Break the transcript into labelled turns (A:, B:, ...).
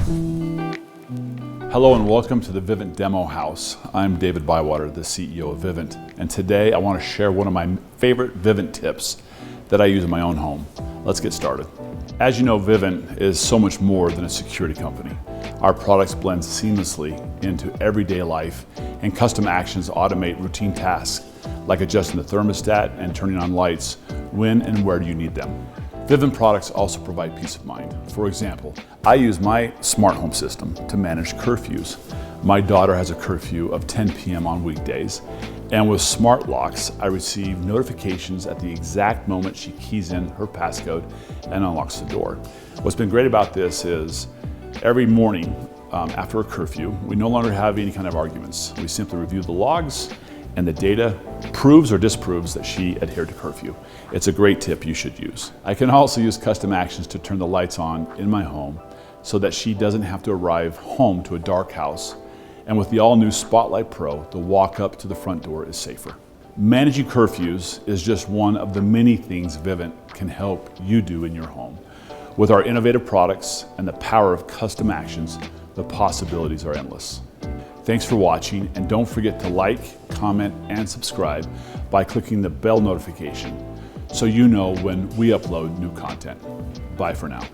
A: Hello and welcome to the Vivint Demo House. I'm David Bywater, the CEO of Vivint, and today I want to share one of my favorite Vivint tips that I use in my own home. Let's get started. As you know, Vivint is so much more than a security company. Our products blend seamlessly into everyday life, and custom actions automate routine tasks like adjusting the thermostat and turning on lights when and where you need them. Vivint products also provide peace of mind. For example, I use my smart home system to manage curfews. My daughter has a curfew of 10 p.m. on weekdays, and with smart locks, I receive notifications at the exact moment she keys in her passcode and unlocks the door. What's been great about this is every morning after a curfew, we no longer have any kind of arguments. We simply review the logs, and the data proves or disproves that she adhered to curfew. It's a great tip you should use. I can also use custom actions to turn the lights on in my home so that she doesn't have to arrive home to a dark house. And with the all-new Spotlight Pro, the walk up to the front door is safer. Managing curfews is just one of the many things Vivint can help you do in your home. With our innovative products and the power of custom actions, the possibilities are endless. Thanks for watching, and don't forget to like, comment, and subscribe by clicking the bell notification so you know when we upload new content. Bye for now.